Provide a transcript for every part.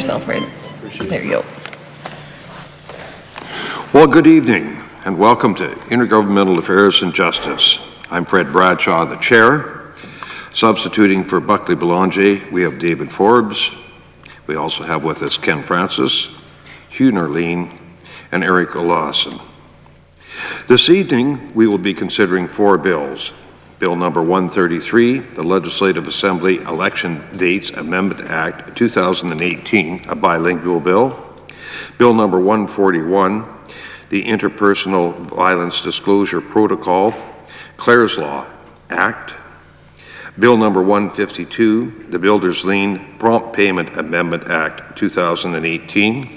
yourself right. There you go. Well, good evening and welcome to Intergovernmental Affairs and Justice. I'm Fred Bradshaw, the chair. Substituting for Buckley Belanger, we have David Forbes. We also have with us Ken Francis, Hugh Nerleen, and Eric Olawson. This evening, we will be considering 4 bills. Bill number 133, the Legislative Assembly Election Dates Amendment Act 2018, a bilingual bill. Bill number 141, the Interpersonal Violence Disclosure Protocol, Clare's Law Act. Bill number 152, the Builders Lien Prompt Payment Amendment Act 2018.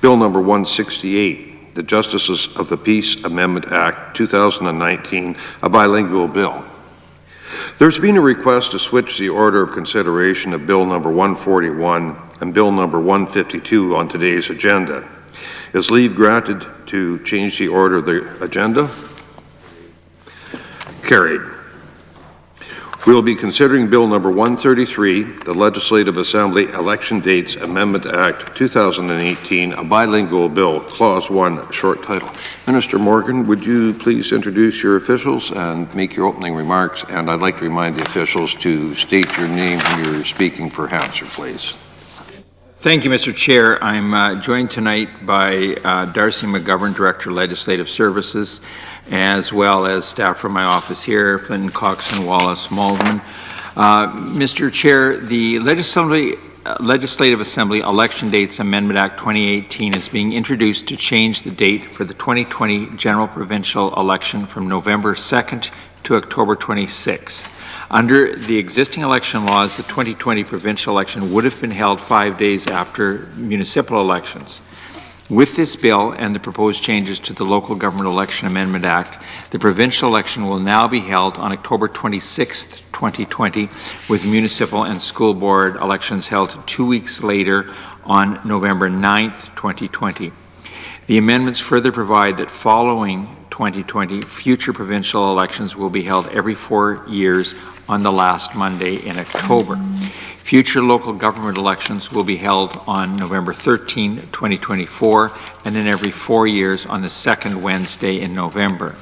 Bill number 168, the Justices of the Peace Amendment Act 2019, a bilingual bill. There's been a request to switch the order of consideration of Bill number 141 and Bill number 152 on today's agenda. Is leave granted to change the order of the agenda? Carried. We will be considering Bill number 133, the Legislative Assembly Election Dates Amendment Act 2018, a bilingual bill, Clause 1, short title. Minister Morgan, would you please introduce your officials and make your opening remarks? And I'd like to remind the officials to state your name when you're speaking for Hampshire, please. Thank you, Mr. Chair. I'm joined tonight by Darcy McGovern, Director of Legislative Services, as well as staff from my office here, Flynn, Coxon, Wallace, Maldman. Mr. Chair, the Legislative Assembly Election Dates Amendment Act 2018 is being introduced to change the date for the 2020 general provincial election from November 2nd to October 26th. Under the existing election laws, the 2020 provincial election would have been held 5 days after municipal elections. With this bill and the proposed changes to the Local Government Election Amendment Act, the provincial election will now be held on October 26, 2020, with municipal and school board elections held 2 weeks later on November 9th, 2020. The amendments further provide that following 2020, future provincial elections will be held every 4 years on the last Monday in October. Future local government elections will be held on November 13, 2024, and then every 4 years on the second Wednesday in November.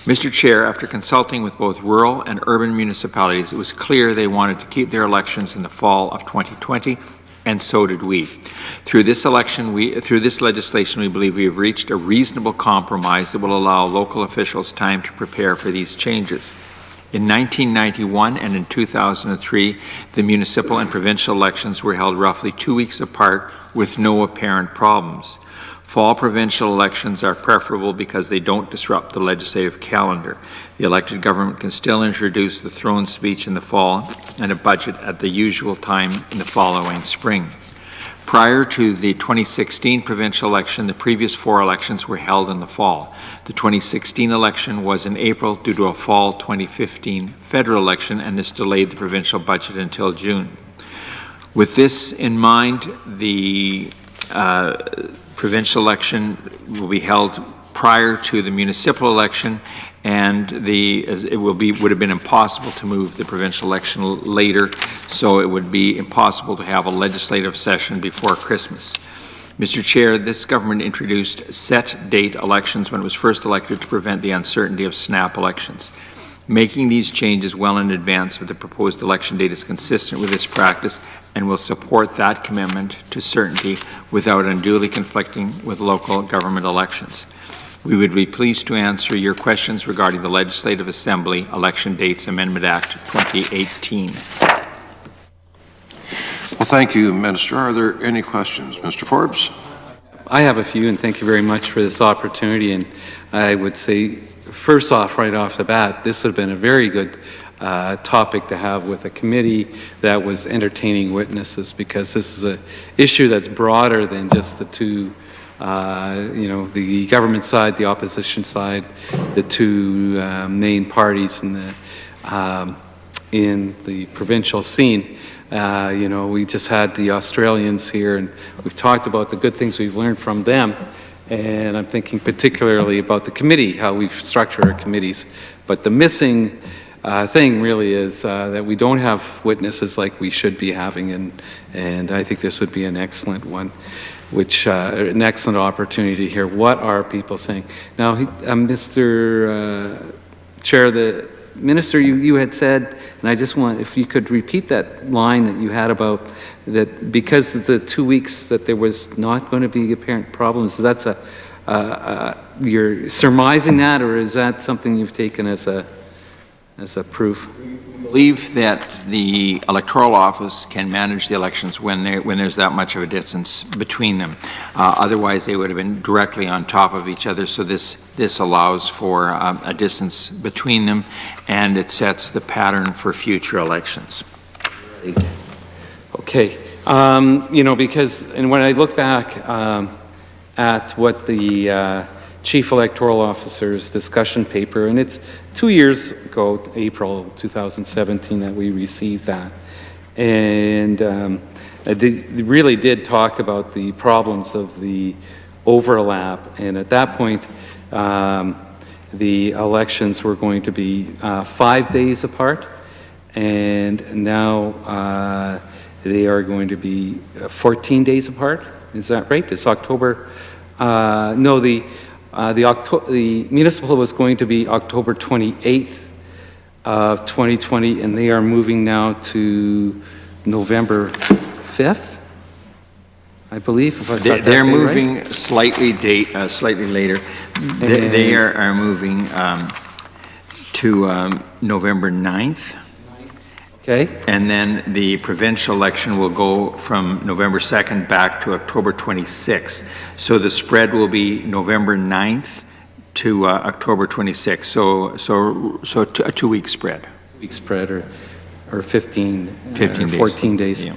Mr. Chair, after consulting with both rural and urban municipalities, it was clear they wanted to keep their elections in the fall of 2020, and so did we. Through this legislation, we believe we have reached a reasonable compromise that will allow local officials time to prepare for these changes. In 1991 and in 2003, the municipal and provincial elections were held roughly 2 weeks apart with no apparent problems. Fall provincial elections are preferable because they don't disrupt the legislative calendar. The elected government can still introduce the throne speech in the fall and a budget at the usual time in the following spring. Prior to the 2016 provincial election, the previous 4 elections were held in the fall. The 2016 election was in April due to a fall 2015 federal election, and this delayed the provincial budget until June. With this in mind, the provincial election will be held prior to the municipal election, and would have been impossible to move the provincial election later, so it would be impossible to have a legislative session before Christmas. Mr. Chair, this government introduced set date elections when it was first elected to prevent the uncertainty of snap elections. Making these changes well in advance of the proposed election date is consistent with this practice and will support that commitment to certainty without unduly conflicting with local government elections. We would be pleased to answer your questions regarding the Legislative Assembly Election Dates Amendment Act 2018. Well, thank you, Minister. Are there any questions? Mr. Forbes? I have a few, and thank you very much for this opportunity. And I would say, first off, right off the bat, this would have been a very good topic to have with a committee that was entertaining witnesses, because this is an issue that's broader than just the two, the government side, the opposition side, the two main parties in the provincial scene. We just had the Australians here, and we've talked about the good things we've learned from them. And I'm thinking particularly about the committee, how we've structured our committees. But the missing thing really is that we don't have witnesses like we should be having, and I think this would be an excellent one, which an excellent opportunity to hear what are people saying. Now, Mr. Chair, the Minister, you had said, and I just want, if you could repeat that line that you had about that because of the 2 weeks that there was not going to be apparent problems. That's you're surmising that, or is that something you've taken as a proof? I believe that the electoral office can manage the elections when there's that much of a distance between them. Otherwise, they would have been directly on top of each other. So this allows for a distance between them, and it sets the pattern for future elections. Okay, you know, because and when I look back at what the Chief Electoral Officer's discussion paper, and it's 2 years ago, April 2017, that we received that. And they really did talk about the problems of the overlap. And at that point, the elections were going to be 5 days apart. And now they are going to be 14 days apart. Is that right? It's October. No, the municipal was going to be October 28th of 2020, and they are moving now to November 5th, I believe. If I got that They're date moving right. slightly later. They are moving to November 9th. Okay. And then the provincial election will go from November 2nd back to October 26th. So the spread will be November 9th to October 26th. So a 2-week spread. 2-week spread, or 15 days. 14 days. Yeah.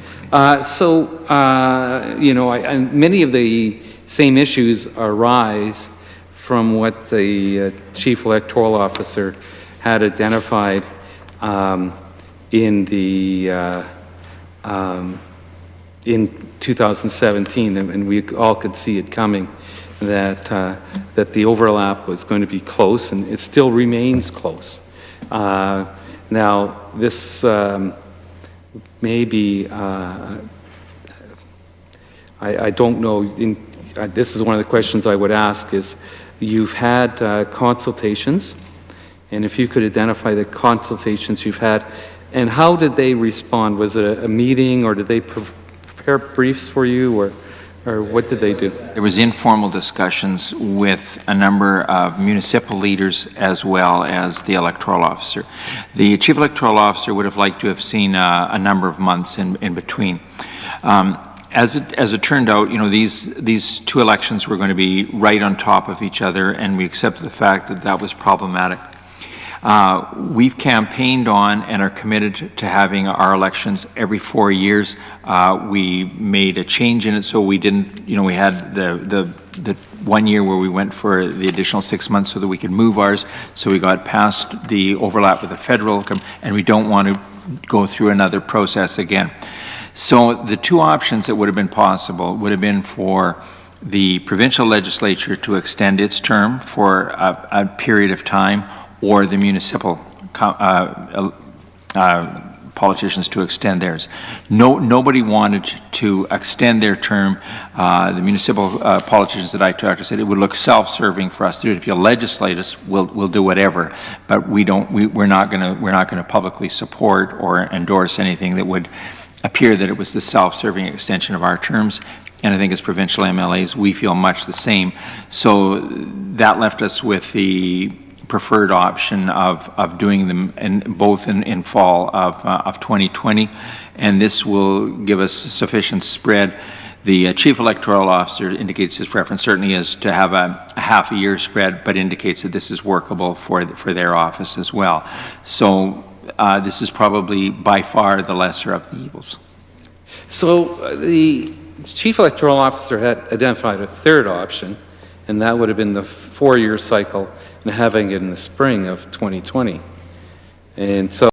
You know, and many of the same issues arise from what the Chief Electoral Officer had identified in the in 2017, and we all could see it coming, that that the overlap was going to be close, and it still remains close. Now, this may be, I don't know, this is one of the questions I would ask is, you've had consultations, and if you could identify the consultations you've had, and how did they respond? Was it a meeting, or did they prepare briefs for you, or what did they do? There was informal discussions with a number of municipal leaders as well as the electoral officer. The Chief Electoral Officer would have liked to have seen a number of months in between. As it turned out, you know, these two elections were going to be right on top of each other, and we accepted the fact that that was problematic. We've campaigned on and are committed to having our elections every 4 years. We made a change in it, so we didn't, you know, we had the 1 year where we went for the additional 6 months so that we could move ours. So we got past the overlap with the federal, and we don't want to go through another process again. So the two options that would have been possible would have been for the provincial legislature to extend its term for a period of time, or the municipal politicians to extend theirs. Nobody wanted to extend their term. The municipal politicians that I talked to said it would look self-serving for us to do it. If you legislate us, we'll do whatever, but we're not going to publicly support or endorse anything that would appear that it was the self-serving extension of our terms. And I think as provincial MLAs, we feel much the same. So that left us with the preferred option of doing them both in fall of 2020, and this will give us sufficient spread. The Chief Electoral Officer indicates his preference certainly is to have a half a year spread, but indicates that this is workable for their office as well. So this is probably by far the lesser of the evils. So the Chief Electoral Officer had identified a third option, and that would have been the 4-year cycle and having it in the spring of 2020. And so